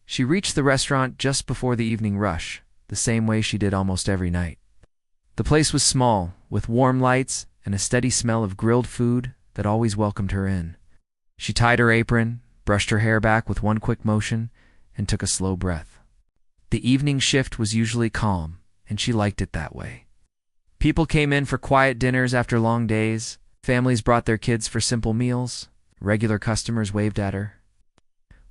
She reached the restaurant just before the evening rush, the same way she did almost every night. The place was small, with warm lights and a steady smell of grilled food that always welcomed her in. She tied her apron, brushed her hair back with one quick motion, and took a slow breath. The evening shift was usually calm, and she liked it that way. People came in for quiet dinners after long days. Families brought their kids for simple meals. Regular customers waved at her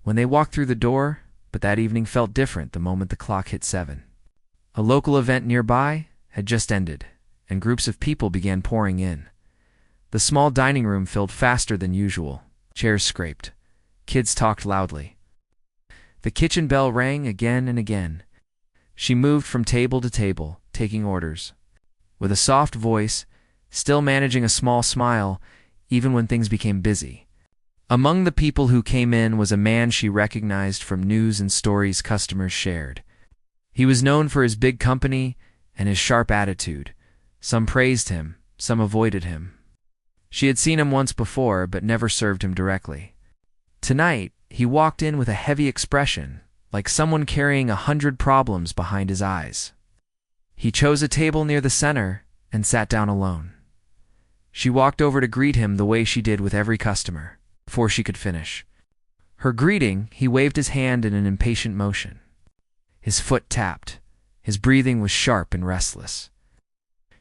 when they walked through the door, but that evening felt different the moment the clock hit 7. A local event nearby had just ended, and groups of people began pouring in. The small dining room filled faster than usual. Chairs scraped. Kids talked loudly. The kitchen bell rang again and again. She moved from table to table, taking orders. With a soft voice, still managing a small smile, even when things became busy. Among the people who came in was a man she recognized from news and stories customers shared. He was known for his big company and his sharp attitude. Some praised him, some avoided him. She had seen him once before, but never served him directly. Tonight, he walked in with a heavy expression, like someone carrying 100 problems behind his eyes. He chose a table near the center and sat down alone. She walked over to greet him the way she did with every customer, before she could finish. Her greeting, he waved his hand in an impatient motion. His foot tapped. His breathing was sharp and restless.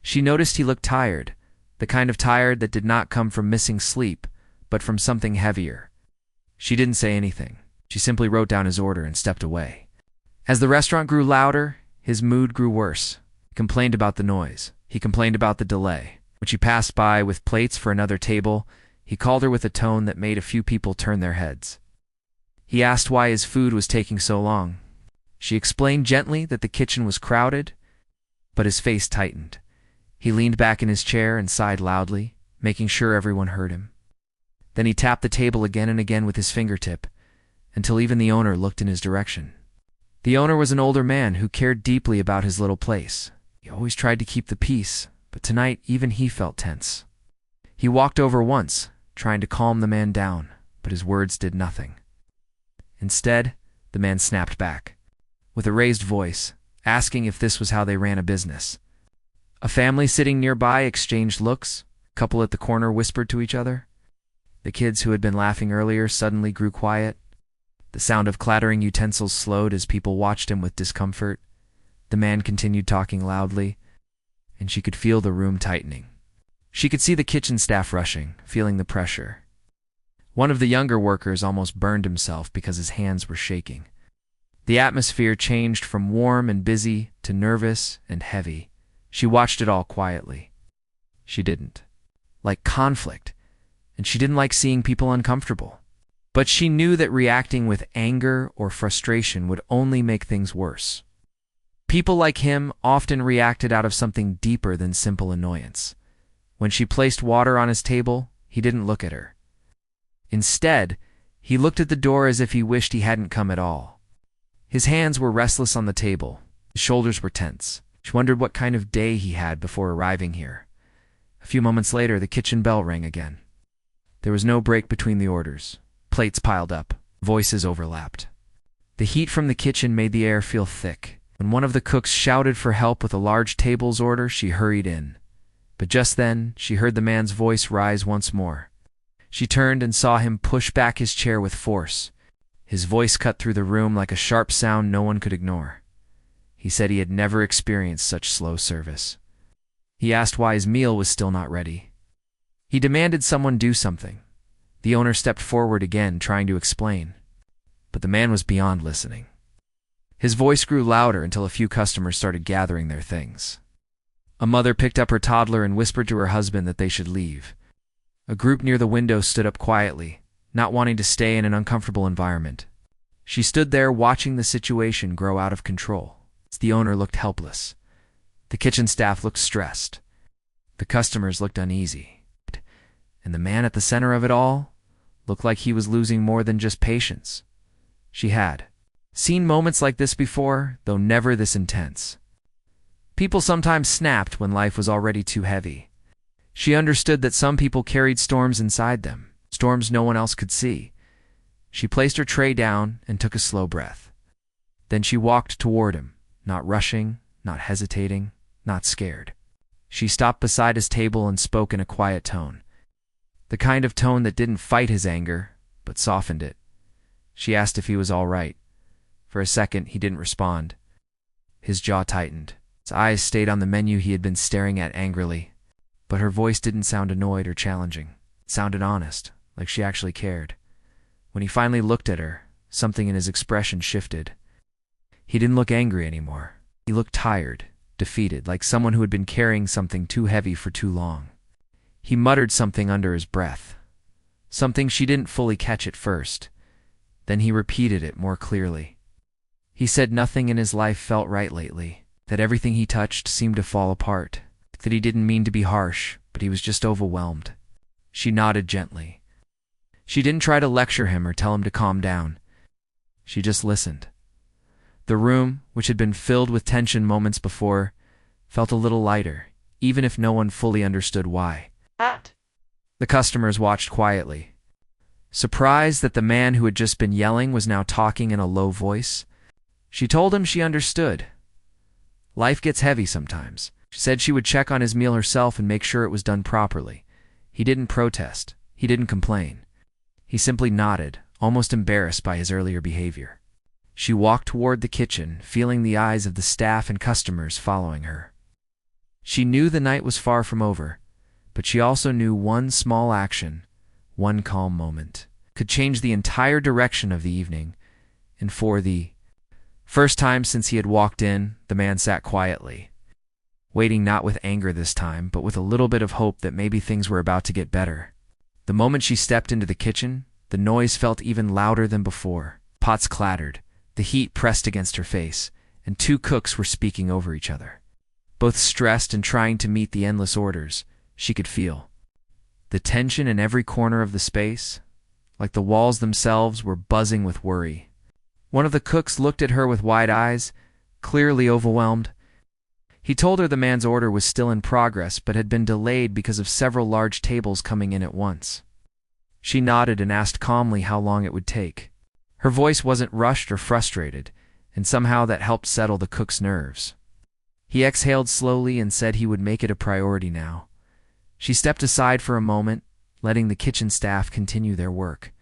She noticed he looked tired, the kind of tired that did not come from missing sleep, but from something heavier. She didn't say anything. She simply wrote down his order and stepped away. As the restaurant grew louder, his mood grew worse. He complained about the noise. He complained about the delay. When she passed by with plates for another table, he called her with a tone that made a few people turn their heads. He asked why his food was taking so long. She explained gently that the kitchen was crowded, but his face tightened. He leaned back in his chair and sighed loudly, making sure everyone heard him. Then he tapped the table again and again with his fingertip, until even the owner looked in his direction. The owner was an older man who cared deeply about his little place. He always tried to keep the peace, but tonight even he felt tense. He walked over once, trying to calm the man down, but his words did nothing. Instead, the man snapped back, with a raised voice, asking if this was how they ran a business. A family sitting nearby exchanged looks. A couple at the corner whispered to each other. The kids who had been laughing earlier suddenly grew quiet. The sound of clattering utensils slowed as people watched him with discomfort. The man continued talking loudly, and she could feel the room tightening. She could see the kitchen staff rushing, feeling the pressure. One of the younger workers almost burned himself because his hands were shaking. The atmosphere changed from warm and busy to nervous and heavy. She watched it all quietly. She didn't like conflict, and she didn't like seeing people uncomfortable. But she knew that reacting with anger or frustration would only make things worse. People like him often reacted out of something deeper than simple annoyance. When she placed water on his table, he didn't look at her. Instead, he looked at the door as if he wished he hadn't come at all. His hands were restless on the table. His shoulders were tense. She wondered what kind of day he had before arriving here. A few moments later, the kitchen bell rang again. There was no break between the orders. Plates piled up. Voices overlapped. The heat from the kitchen made the air feel thick. When one of the cooks shouted for help with a large tables order, she hurried in. But just then, she heard the man's voice rise once more. She turned and saw him push back his chair with force. His voice cut through the room like a sharp sound no one could ignore. He said he had never experienced such slow service. He asked why his meal was still not ready. He demanded someone do something. The owner stepped forward again, trying to explain. But the man was beyond listening. His voice grew louder until a few customers started gathering their things. A mother picked up her toddler and whispered to her husband that they should leave. A group near the window stood up quietly, not wanting to stay in an uncomfortable environment. She stood there watching the situation grow out of control. The owner looked helpless. The kitchen staff looked stressed. The customers looked uneasy. And the man at the center of it all looked like he was losing more than just patience. She had seen moments like this before, though never this intense. People sometimes snapped when life was already too heavy. She understood that some people carried storms inside them, storms no one else could see. She placed her tray down and took a slow breath. Then she walked toward him, not rushing, not hesitating, not scared. She stopped beside his table and spoke in a quiet tone. The kind of tone that didn't fight his anger, but softened it. She asked if he was all right. For a second, he didn't respond. His jaw tightened. His eyes stayed on the menu he had been staring at angrily. But her voice didn't sound annoyed or challenging. It sounded honest, like she actually cared. When he finally looked at her, something in his expression shifted. He didn't look angry anymore. He looked tired, defeated, like someone who had been carrying something too heavy for too long. He muttered something under his breath, something she didn't fully catch at first. Then he repeated it more clearly. He said nothing in his life felt right lately, that everything he touched seemed to fall apart, that he didn't mean to be harsh, but he was just overwhelmed. She nodded gently. She didn't try to lecture him or tell him to calm down. She just listened. The room, which had been filled with tension moments before, felt a little lighter, even if no one fully understood why. The customers watched quietly, surprised that the man who had just been yelling was now talking in a low voice. She told him she understood. Life gets heavy sometimes. She said she would check on his meal herself and make sure it was done properly. He didn't protest. He didn't complain. He simply nodded, almost embarrassed by his earlier behavior. She walked toward the kitchen, feeling the eyes of the staff and customers following her. She knew the night was far from over, but she also knew one small action, one calm moment, could change the entire direction of the evening. And for the first time since he had walked in, the man sat quietly, waiting not with anger this time, but with a little bit of hope that maybe things were about to get better. The moment she stepped into the kitchen, the noise felt even louder than before. Pots clattered, the heat pressed against her face, and two cooks were speaking over each other. Both stressed and trying to meet the endless orders, she could feel the tension in every corner of the space, like the walls themselves were buzzing with worry. One of the cooks looked at her with wide eyes, clearly overwhelmed. He told her the man's order was still in progress but had been delayed because of several large tables coming in at once. She nodded and asked calmly how long it would take. Her voice wasn't rushed or frustrated, and somehow that helped settle the cook's nerves. He exhaled slowly and said he would make it a priority now. She stepped aside for a moment, letting the kitchen staff continue their work.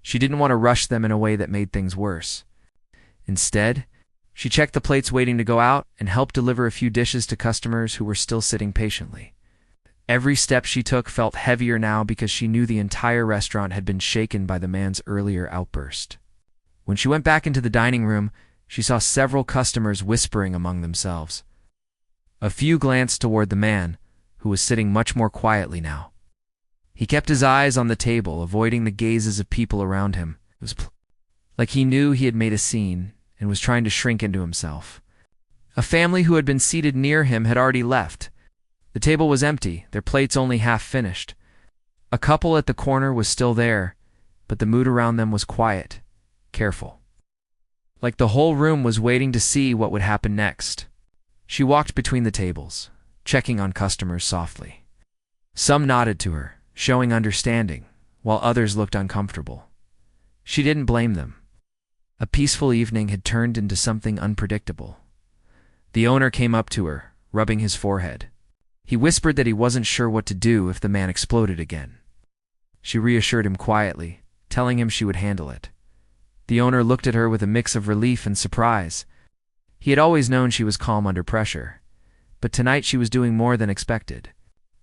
She didn't want to rush them in a way that made things worse. Instead, she checked the plates waiting to go out and helped deliver a few dishes to customers who were still sitting patiently. Every step she took felt heavier now because she knew the entire restaurant had been shaken by the man's earlier outburst. When she went back into the dining room, she saw several customers whispering among themselves. A few glanced toward the man, who was sitting much more quietly now. He kept his eyes on the table, avoiding the gazes of people around him. It was like he knew he had made a scene and was trying to shrink into himself. A family who had been seated near him had already left. The table was empty, their plates only half finished. A couple at the corner was still there, but the mood around them was quiet, careful. Like the whole room was waiting to see what would happen next. She walked between the tables, checking on customers softly. Some nodded to her, showing understanding, while others looked uncomfortable. She didn't blame them. A peaceful evening had turned into something unpredictable. The owner came up to her, rubbing his forehead. He whispered that he wasn't sure what to do if the man exploded again. She reassured him quietly, telling him she would handle it. The owner looked at her with a mix of relief and surprise. He had always known she was calm under pressure, but tonight she was doing more than expected.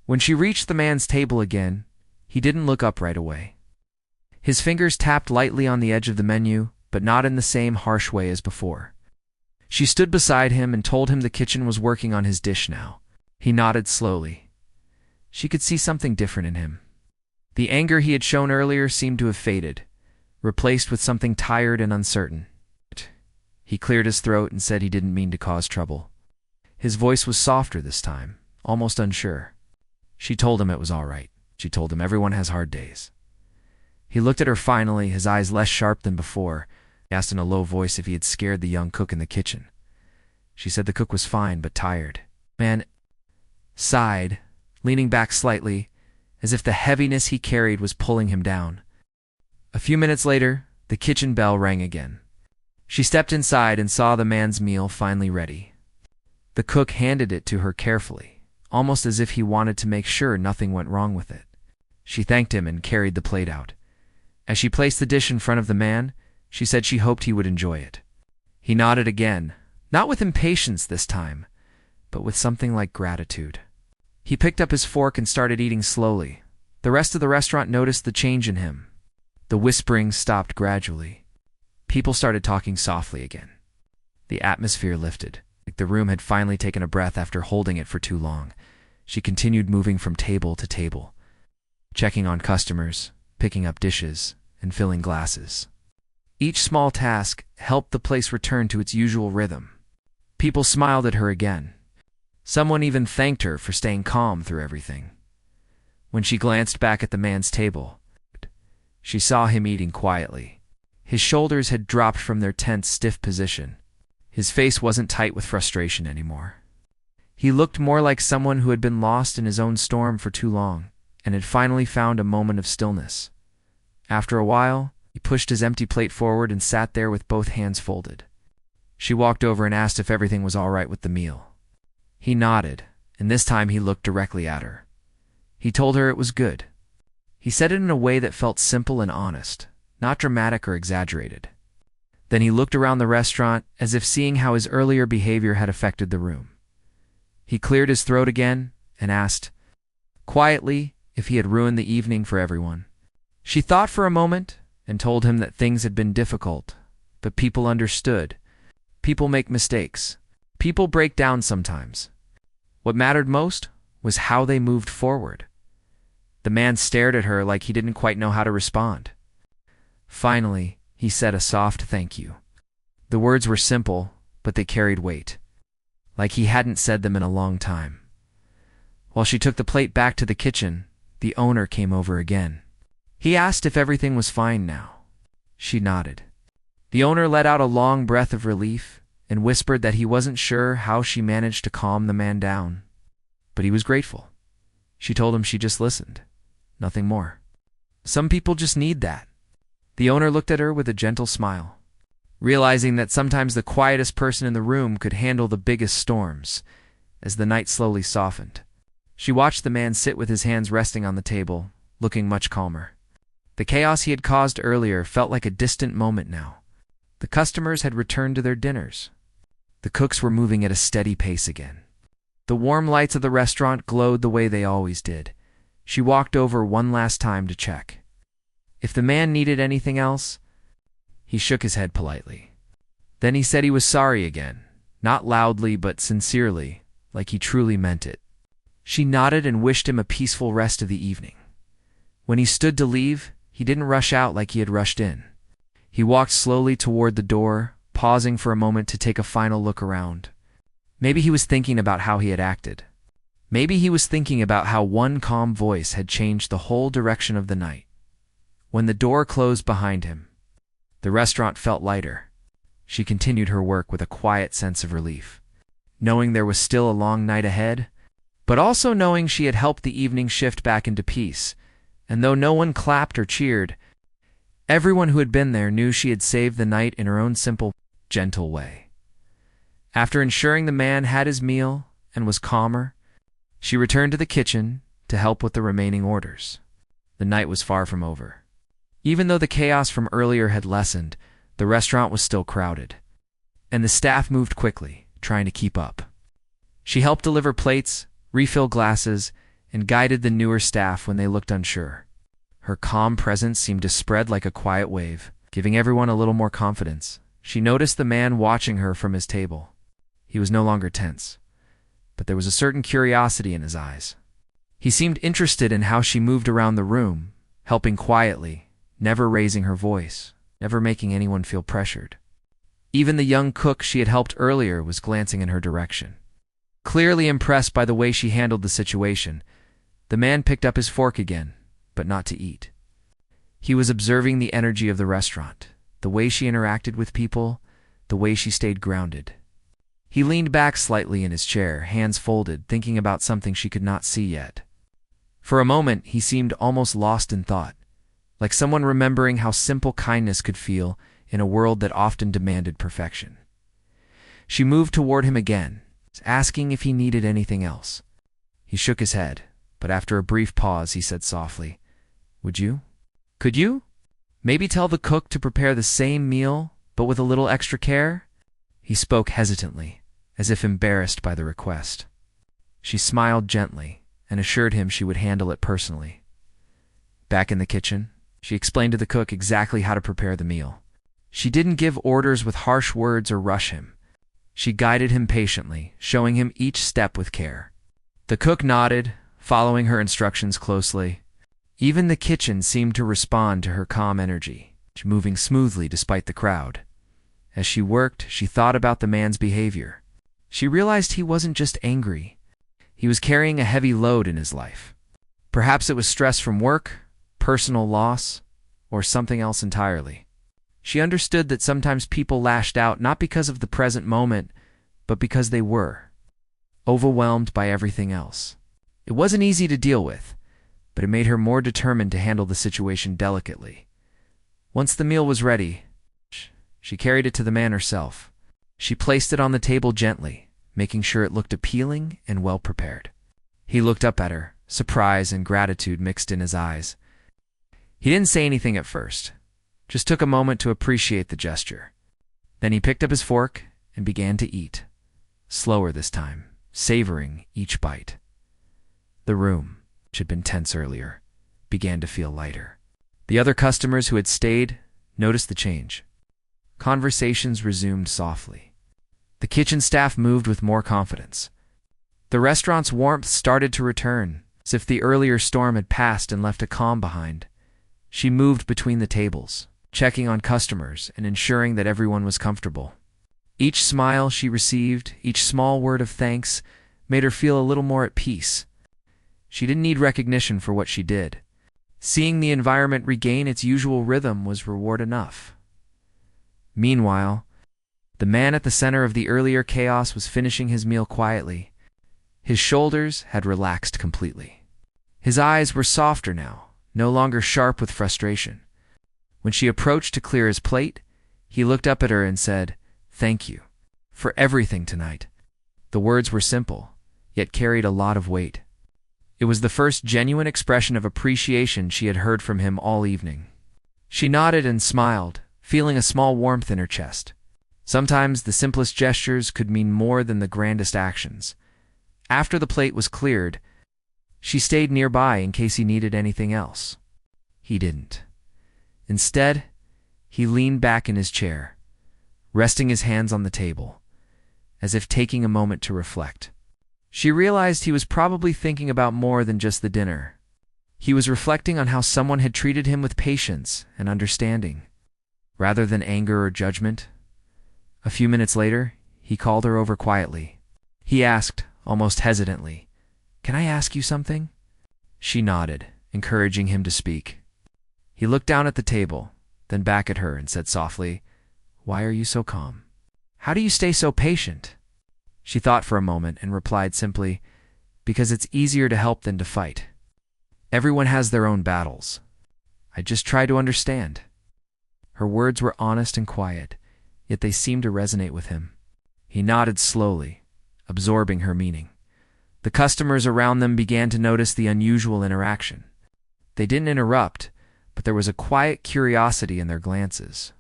When she reached the man's table again, he didn't look up right away. His fingers tapped lightly on the edge of the menu, but not in the same harsh way as before. She stood beside him and told him the kitchen was working on his dish now. He nodded slowly. She could see something different in him. The anger he had shown earlier seemed to have faded, replaced with something tired and uncertain. He cleared his throat and said he didn't mean to cause trouble. His voice was softer this time, almost unsure. She told him it was all right. She told him everyone has hard days. He looked at her finally, his eyes less sharp than before. He asked in a low voice if he had scared the young cook in the kitchen. She said the cook was fine but tired. Man sighed, leaning back slightly, as if the heaviness he carried was pulling him down. A few minutes later, the kitchen bell rang again. She stepped inside and saw the man's meal finally ready. The cook handed it to her carefully, almost as if he wanted to make sure nothing went wrong with it. She thanked him and carried the plate out. As she placed the dish in front of the man, she said she hoped he would enjoy it. He nodded again, not with impatience this time, but with something like gratitude. He picked up his fork and started eating slowly. The rest of the restaurant noticed the change in him. The whispering stopped gradually. People started talking softly again. The atmosphere lifted, like the room had finally taken a breath after holding it for too long. She continued moving from table to table, checking on customers, picking up dishes, and filling glasses. Each small task helped the place return to its usual rhythm. People smiled at her again. Someone even thanked her for staying calm through everything. When she glanced back at the man's table, she saw him eating quietly. His shoulders had dropped from their tense, stiff position. His face wasn't tight with frustration anymore. He looked more like someone who had been lost in his own storm for too long and had finally found a moment of stillness. After a while, he pushed his empty plate forward and sat there with both hands folded. She walked over and asked if everything was all right with the meal. He nodded, and this time he looked directly at her. He told her it was good. He said it in a way that felt simple and honest, not dramatic or exaggerated. Then he looked around the restaurant as if seeing how his earlier behavior had affected the room. He cleared his throat again and asked, quietly, if he had ruined the evening for everyone. She thought for a moment and told him that things had been difficult, but people understood. People make mistakes. People break down sometimes. What mattered most was how they moved forward. The man stared at her like he didn't quite know how to respond. Finally, he said a soft thank you. The words were simple, but they carried weight, like he hadn't said them in a long time. While she took the plate back to the kitchen, the owner came over again. He asked if everything was fine now. She nodded. The owner let out a long breath of relief and whispered that he wasn't sure how she managed to calm the man down, but he was grateful. She told him she just listened, nothing more. Some people just need that. The owner looked at her with a gentle smile, realizing that sometimes the quietest person in the room could handle the biggest storms. As the night slowly softened, she watched the man sit with his hands resting on the table, looking much calmer. The chaos he had caused earlier felt like a distant moment now. The customers had returned to their dinners. The cooks were moving at a steady pace again. The warm lights of the restaurant glowed the way they always did. She walked over one last time to check. If the man needed anything else, he shook his head politely. Then he said he was sorry again, not loudly but sincerely, like he truly meant it. She nodded and wished him a peaceful rest of the evening. When he stood to leave, he didn't rush out like he had rushed in. He walked slowly toward the door, pausing for a moment to take a final look around. Maybe he was thinking about how he had acted. Maybe he was thinking about how one calm voice had changed the whole direction of the night. When the door closed behind him, the restaurant felt lighter. She continued her work with a quiet sense of relief, knowing there was still a long night ahead, but also knowing she had helped the evening shift back into peace. And though no one clapped or cheered, everyone who had been there knew she had saved the night in her own simple, gentle way. After ensuring the man had his meal and was calmer, she returned to the kitchen to help with the remaining orders. The night was far from over. Even though the chaos from earlier had lessened, the restaurant was still crowded, and the staff moved quickly, trying to keep up. She helped deliver plates, refill glasses, and guided the newer staff when they looked unsure. Her calm presence seemed to spread like a quiet wave, giving everyone a little more confidence. She noticed the man watching her from his table. He was no longer tense, but there was a certain curiosity in his eyes. He seemed interested in how she moved around the room, helping quietly, never raising her voice, never making anyone feel pressured. Even the young cook she had helped earlier was glancing in her direction. Clearly impressed by the way she handled the situation, the man picked up his fork again, but not to eat. He was observing the energy of the restaurant, the way she interacted with people, the way she stayed grounded. He leaned back slightly in his chair, hands folded, thinking about something she could not see yet. For a moment, he seemed almost lost in thought, like someone remembering how simple kindness could feel in a world that often demanded perfection. She moved toward him again, asking if he needed anything else. He shook his head, but after a brief pause he said softly, "Would you? Could you? Maybe tell the cook to prepare the same meal, but with a little extra care?" He spoke hesitantly, as if embarrassed by the request. She smiled gently and assured him she would handle it personally. Back in the kitchen, she explained to the cook exactly how to prepare the meal. She didn't give orders with harsh words or rush him. She guided him patiently, showing him each step with care. The cook nodded, following her instructions closely. Even the kitchen seemed to respond to her calm energy, moving smoothly despite the crowd. As she worked, she thought about the man's behavior. She realized he wasn't just angry. He was carrying a heavy load in his life. Perhaps it was stress from work, personal loss, or something else entirely. She understood that sometimes people lashed out not because of the present moment, but because they were overwhelmed by everything else. It wasn't easy to deal with, but it made her more determined to handle the situation delicately. Once the meal was ready, she carried it to the man herself. She placed it on the table gently, making sure it looked appealing and well prepared. He looked up at her, surprise and gratitude mixed in his eyes. He didn't say anything at first, just took a moment to appreciate the gesture. Then he picked up his fork and began to eat, slower this time, savoring each bite. The room, which had been tense earlier, began to feel lighter. The other customers who had stayed noticed the change. Conversations resumed softly. The kitchen staff moved with more confidence. The restaurant's warmth started to return, as if the earlier storm had passed and left a calm behind. She moved between the tables, checking on customers and ensuring that everyone was comfortable. Each smile she received, each small word of thanks, made her feel a little more at peace. She didn't need recognition for what she did. Seeing the environment regain its usual rhythm was reward enough. Meanwhile, the man at the center of the earlier chaos was finishing his meal quietly. His shoulders had relaxed completely. His eyes were softer now, no longer sharp with frustration. When she approached to clear his plate, he looked up at her and said, "Thank you for everything tonight." The words were simple, yet carried a lot of weight. It was the first genuine expression of appreciation she had heard from him all evening. She nodded and smiled, feeling a small warmth in her chest. Sometimes the simplest gestures could mean more than the grandest actions. After the plate was cleared, she stayed nearby in case he needed anything else. He didn't. Instead, he leaned back in his chair, resting his hands on the table, as if taking a moment to reflect. She realized he was probably thinking about more than just the dinner. He was reflecting on how someone had treated him with patience and understanding, rather than anger or judgment. A few minutes later, he called her over quietly. He asked, almost hesitantly, "Can I ask you something?" She nodded, encouraging him to speak. He looked down at the table, then back at her and said softly, "Why are you so calm? How do you stay so patient?" She thought for a moment and replied simply, "Because it's easier to help than to fight. Everyone has their own battles. I just try to understand." Her words were honest and quiet, yet they seemed to resonate with him. He nodded slowly, absorbing her meaning. The customers around them began to notice the unusual interaction. They didn't interrupt, but there was a quiet curiosity in their glances.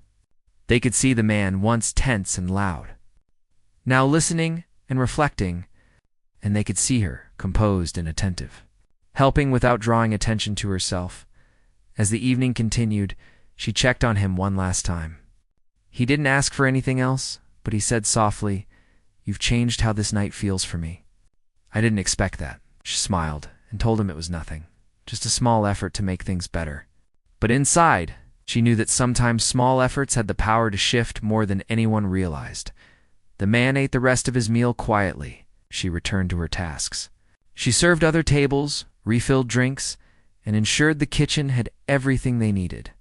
They could see the man once tense and loud, now listening and reflecting, and they could see her, composed and attentive, helping without drawing attention to herself. As the evening continued, she checked on him one last time. He didn't ask for anything else, but he said softly, "You've changed how this night feels for me." "I didn't expect that." She smiled and told him it was nothing, just a small effort to make things better. But inside, she knew that sometimes small efforts had the power to shift more than anyone realized. The man ate the rest of his meal quietly. She returned to her tasks. She served other tables, refilled drinks, and ensured the kitchen had everything they needed.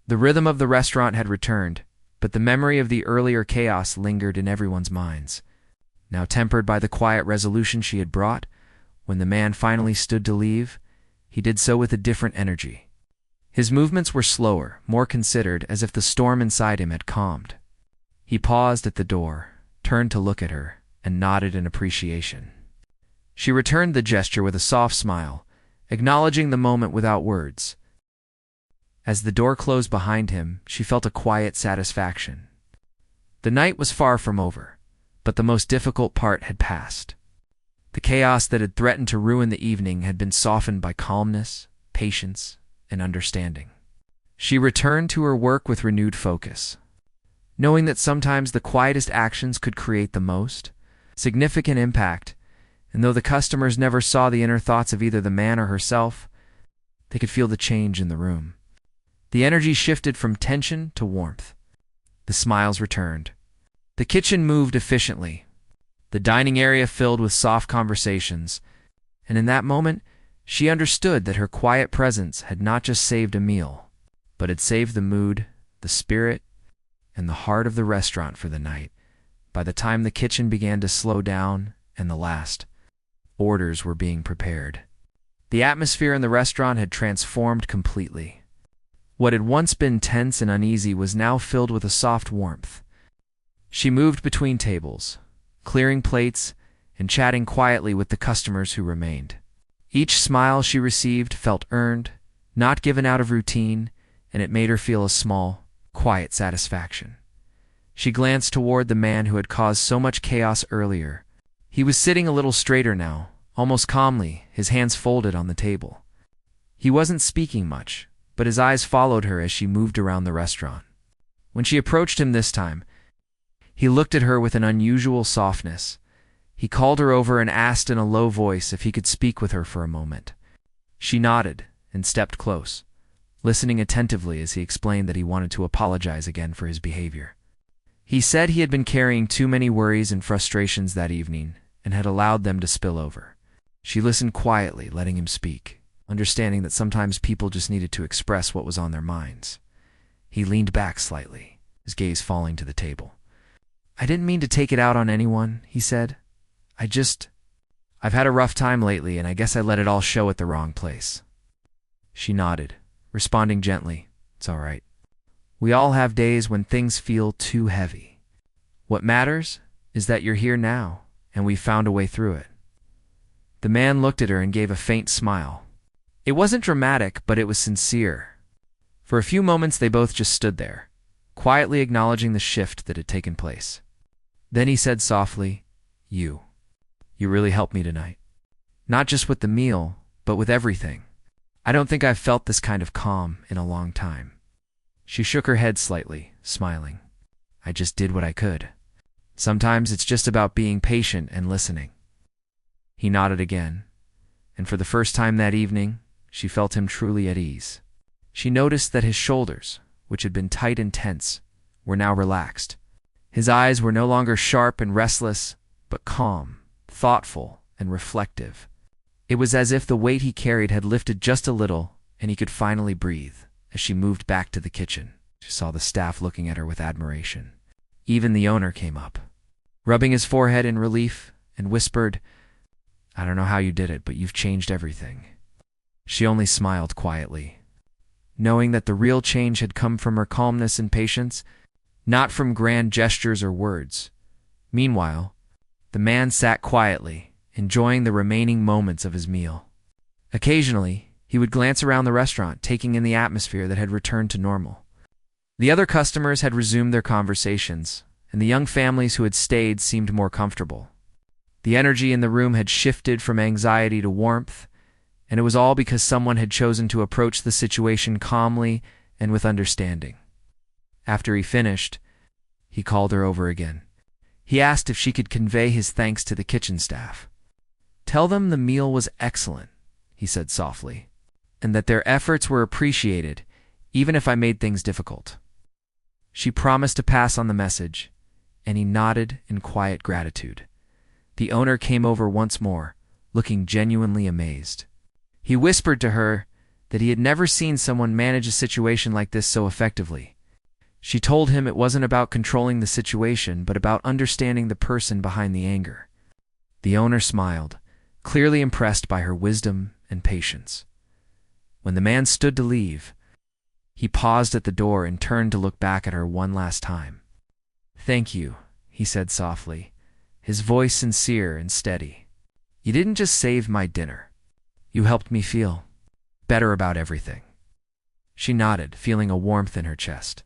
The rhythm of the restaurant had returned, but the memory of the earlier chaos lingered in everyone's minds. Now tempered by the quiet resolution she had brought, when the man finally stood to leave, he did so with a different energy. His movements were slower, more considered, as if the storm inside him had calmed. He paused at the door, turned to look at her, and nodded in appreciation. She returned the gesture with a soft smile, acknowledging the moment without words. As the door closed behind him, she felt a quiet satisfaction. The night was far from over, but the most difficult part had passed. The chaos that had threatened to ruin the evening had been softened by calmness, patience, and understanding. She returned to her work with renewed focus, knowing that sometimes the quietest actions could create the most significant impact, and though the customers never saw the inner thoughts of either the man or herself, they could feel the change in the room. The energy shifted from tension to warmth. The smiles returned. The kitchen moved efficiently, the dining area filled with soft conversations, and in that moment, she understood that her quiet presence had not just saved a meal, but had saved the mood, the spirit, and the heart of the restaurant for the night. By the time the kitchen began to slow down and the last orders were being prepared, the atmosphere in the restaurant had transformed completely. What had once been tense and uneasy was now filled with a soft warmth. She moved between tables, clearing plates and chatting quietly with the customers who remained. Each smile she received felt earned, not given out of routine, and it made her feel a small, quiet satisfaction. She glanced toward the man who had caused so much chaos earlier. He was sitting a little straighter now, almost calmly, his hands folded on the table. He wasn't speaking much, but his eyes followed her as she moved around the restaurant. When she approached him this time, he looked at her with an unusual softness. He called her over and asked in a low voice if he could speak with her for a moment. She nodded and stepped close, listening attentively as he explained that he wanted to apologize again for his behavior. He said he had been carrying too many worries and frustrations that evening and had allowed them to spill over. She listened quietly, letting him speak, understanding that sometimes people just needed to express what was on their minds. He leaned back slightly, his gaze falling to the table. "I didn't mean to take it out on anyone," he said. I've had a rough time lately, and I guess I let it all show at the wrong place." She nodded, responding gently, "It's all right. We all have days when things feel too heavy. What matters is that you're here now, and we've found a way through it." The man looked at her and gave a faint smile. It wasn't dramatic, but it was sincere. For a few moments they both just stood there, quietly acknowledging the shift that had taken place. Then he said softly, You really helped me tonight. Not just with the meal, but with everything. I don't think I've felt this kind of calm in a long time." She shook her head slightly, smiling. "I just did what I could. Sometimes it's just about being patient and listening." He nodded again, and for the first time that evening, she felt him truly at ease. She noticed that his shoulders, which had been tight and tense, were now relaxed. His eyes were no longer sharp and restless, but calm, thoughtful, and reflective. It was as if the weight he carried had lifted just a little, and he could finally breathe. As she moved back to the kitchen, she saw the staff looking at her with admiration. Even the owner came up, rubbing his forehead in relief, and whispered, "I don't know how you did it, but you've changed everything." She only smiled quietly, knowing that the real change had come from her calmness and patience, not from grand gestures or words. Meanwhile, the man sat quietly, enjoying the remaining moments of his meal. Occasionally, he would glance around the restaurant, taking in the atmosphere that had returned to normal. The other customers had resumed their conversations, and the young families who had stayed seemed more comfortable. The energy in the room had shifted from anxiety to warmth, and it was all because someone had chosen to approach the situation calmly and with understanding. After he finished, he called her over again. He asked if she could convey his thanks to the kitchen staff. "Tell them the meal was excellent," he said softly, "and that their efforts were appreciated, even if I made things difficult." She promised to pass on the message, and he nodded in quiet gratitude. The owner came over once more, looking genuinely amazed. He whispered to her that he had never seen someone manage a situation like this so effectively. She told him it wasn't about controlling the situation, but about understanding the person behind the anger. The owner smiled, clearly impressed by her wisdom and patience. When the man stood to leave, He paused at the door and turned to look back at her one last time. "Thank you," he said softly, his voice sincere and steady. "You didn't just save my dinner. You helped me feel better about everything." She nodded, feeling a warmth in her chest.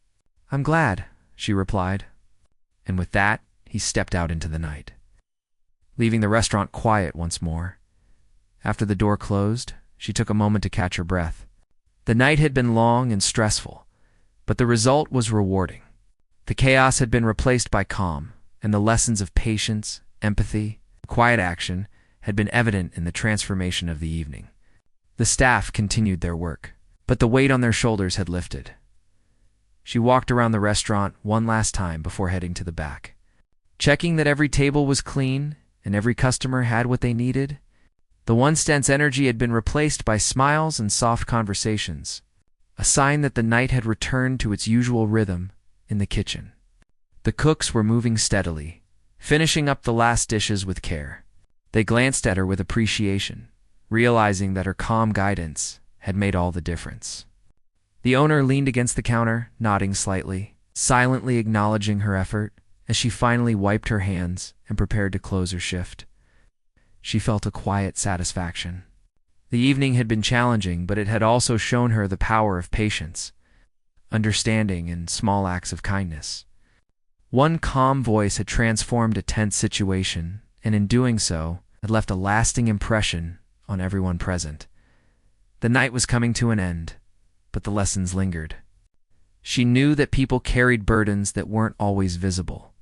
"I'm glad," she replied. And with that, he stepped out into the night, leaving the restaurant quiet once more. After the door closed, she took a moment to catch her breath. The night had been long and stressful, but the result was rewarding. The chaos had been replaced by calm, and the lessons of patience, empathy, and quiet action had been evident in the transformation of the evening. The staff continued their work, but the weight on their shoulders had lifted. She walked around the restaurant one last time before heading to the back, checking that every table was clean and every customer had what they needed. The once tense energy had been replaced by smiles and soft conversations, a sign that the night had returned to its usual rhythm in the kitchen. The cooks were moving steadily, finishing up the last dishes with care. They glanced at her with appreciation, realizing that her calm guidance had made all the difference. The owner leaned against the counter, nodding slightly, silently acknowledging her effort as she finally wiped her hands and prepared to close her shift. She felt a quiet satisfaction. The evening had been challenging, but it had also shown her the power of patience, understanding, and small acts of kindness. One calm voice had transformed a tense situation, and in doing so, had left a lasting impression on everyone present. The night was coming to an end, but the lessons lingered. She knew that people carried burdens that weren't always visible,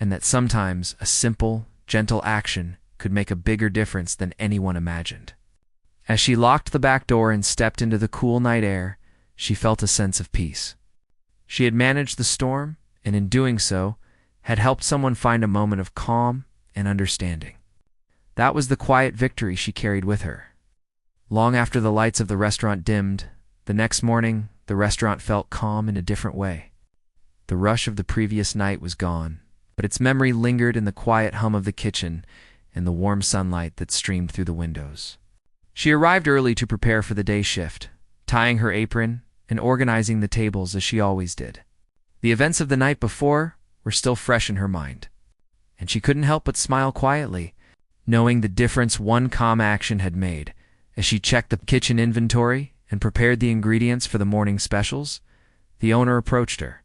and that sometimes a simple, gentle action could make a bigger difference than anyone imagined. As she locked the back door and stepped into the cool night air, she felt a sense of peace. She had managed the storm, and in doing so, had helped someone find a moment of calm and understanding. That was the quiet victory she carried with her. Long after the lights of the restaurant dimmed, the next morning, the restaurant felt calm in a different way. The rush of the previous night was gone, but its memory lingered in the quiet hum of the kitchen and the warm sunlight that streamed through the windows. She arrived early to prepare for the day shift, tying her apron and organizing the tables as she always did. The events of the night before were still fresh in her mind, and she couldn't help but smile quietly, knowing the difference one calm action had made. As she checked the kitchen inventory and prepared the ingredients for the morning specials, the owner approached her.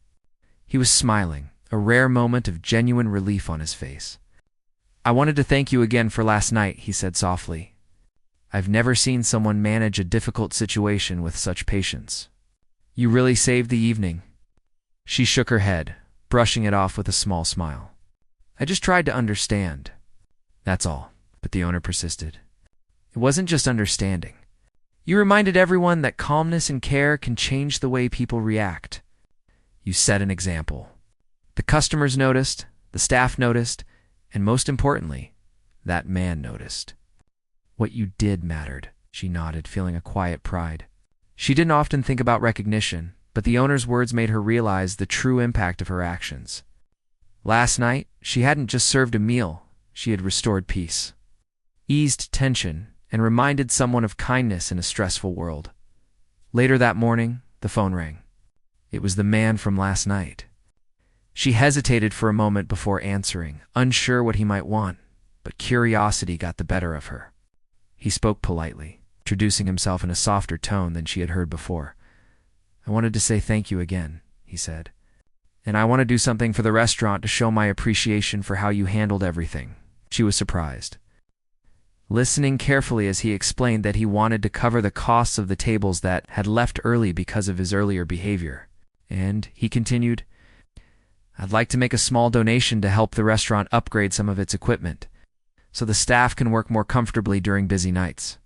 He was smiling, a rare moment of genuine relief on his face. "I wanted to thank you again for last night," he said softly. "I've never seen someone manage a difficult situation with such patience. You really saved the evening." She shook her head, brushing it off with a small smile. "I just tried to understand. That's all." But the owner persisted. "It wasn't just understanding. You reminded everyone that calmness and care can change the way people react. You set an example. The customers noticed, the staff noticed, and most importantly, that man noticed. What you did mattered," she nodded, feeling a quiet pride. She didn't often think about recognition, but the owner's words made her realize the true impact of her actions. Last night, she hadn't just served a meal, she had restored peace, eased tension, and reminded someone of kindness in a stressful world. Later that morning, the phone rang. It was the man from last night. She hesitated for a moment before answering, unsure what he might want, but curiosity got the better of her. He spoke politely, introducing himself in a softer tone than she had heard before. "I wanted to say thank you again," he said. "And I want to do something for the restaurant to show my appreciation for how you handled everything." She was surprised, listening carefully as he explained that he wanted to cover the costs of the tables that had left early because of his earlier behavior. And, he continued, "I'd like to make a small donation to help the restaurant upgrade some of its equipment, so the staff can work more comfortably during busy nights.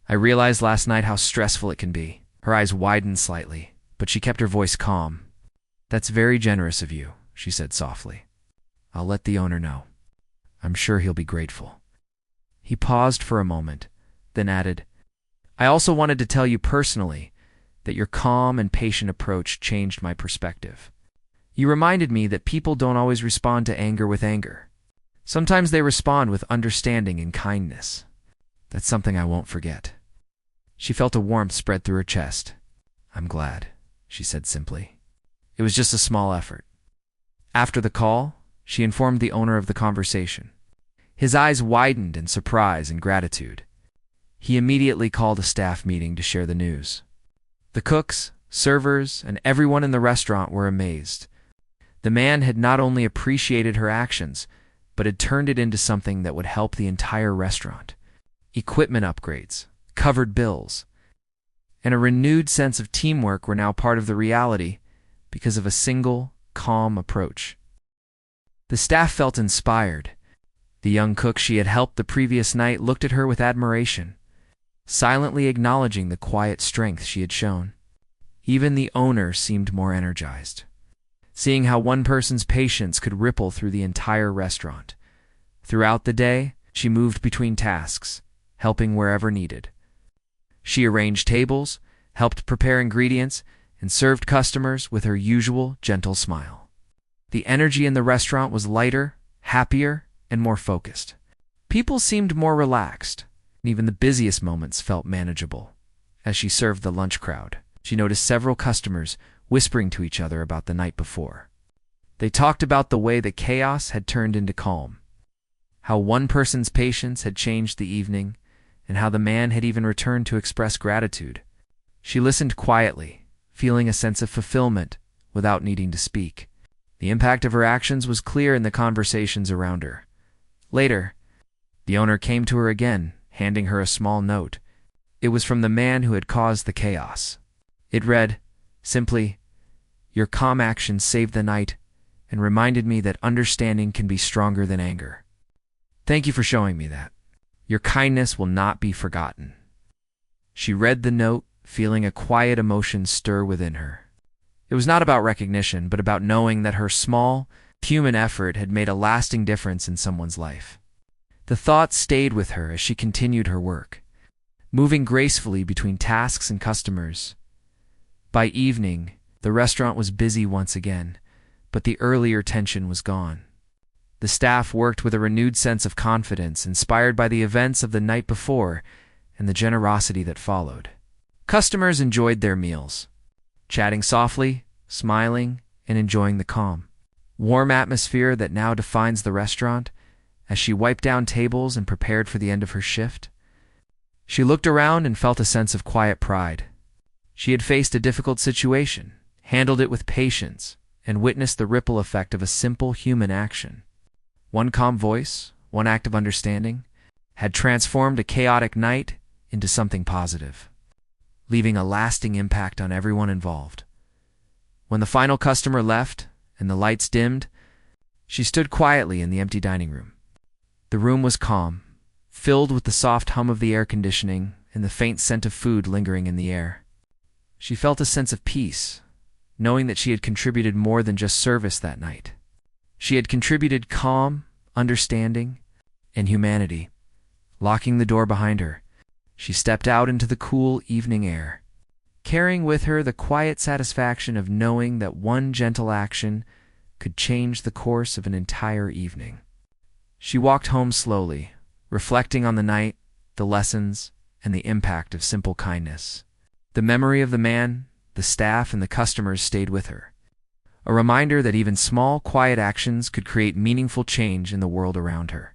I realized last night how stressful it can be." Her eyes widened slightly, but she kept her voice calm. "That's very generous of you," she said softly. "I'll let the owner know. I'm sure he'll be grateful." He paused for a moment, then added, "I also wanted to tell you personally that your calm and patient approach changed my perspective. You reminded me that people don't always respond to anger with anger. Sometimes they respond with understanding and kindness. That's something I won't forget." She felt a warmth spread through her chest. "I'm glad," she said simply. It was just a small effort. After the call, she informed the owner of the conversation. His eyes widened in surprise and gratitude. He immediately called a staff meeting to share the news. The cooks, servers, and everyone in the restaurant were amazed. The man had not only appreciated her actions, but had turned it into something that would help the entire restaurant. Equipment upgrades, covered bills, and a renewed sense of teamwork were now part of the reality because of a single, calm approach. The staff felt inspired. The young cook she had helped the previous night looked at her with admiration, silently acknowledging the quiet strength she had shown. Even the owner seemed more energized, seeing how one person's patience could ripple through the entire restaurant. Throughout the day, she moved between tasks, helping wherever needed. She arranged tables, helped prepare ingredients, and served customers with her usual gentle smile. The energy in the restaurant was lighter, happier, and more focused. People seemed more relaxed, and even the busiest moments felt manageable. As she served the lunch crowd, she noticed several customers whispering to each other about the night before. They talked about the way the chaos had turned into calm, how one person's patience had changed the evening, and how the man had even returned to express gratitude. She listened quietly, feeling a sense of fulfillment without needing to speak. The impact of her actions was clear in the conversations around her. Later, the owner came to her again, handing her a small note. It was from the man who had caused the chaos. It read, simply, "Your calm actions saved the night and reminded me that understanding can be stronger than anger. Thank you for showing me that. Your kindness will not be forgotten." She read the note, feeling a quiet emotion stir within her. It was not about recognition, but about knowing that her small, human effort had made a lasting difference in someone's life. The thought stayed with her as she continued her work, moving gracefully between tasks and customers. By evening, the restaurant was busy once again, but the earlier tension was gone. The staff worked with a renewed sense of confidence, inspired by the events of the night before and the generosity that followed. Customers enjoyed their meals, chatting softly, smiling, and enjoying the calm, warm atmosphere that now defines the restaurant. As she wiped down tables and prepared for the end of her shift, she looked around and felt a sense of quiet pride. She had faced a difficult situation, handled it with patience, and witnessed the ripple effect of a simple human action. One calm voice, one act of understanding, had transformed a chaotic night into something positive, leaving a lasting impact on everyone involved. When the final customer left and the lights dimmed, she stood quietly in the empty dining room. The room was calm, filled with the soft hum of the air conditioning and the faint scent of food lingering in the air. She felt a sense of peace, knowing that she had contributed more than just service that night. She had contributed calm, understanding, and humanity. Locking the door behind her, she stepped out into the cool evening air, carrying with her the quiet satisfaction of knowing that one gentle action could change the course of an entire evening. She walked home slowly, reflecting on the night, the lessons, and the impact of simple kindness. The memory of the man, the staff, and the customers stayed with her, a reminder that even small, quiet actions could create meaningful change in the world around her.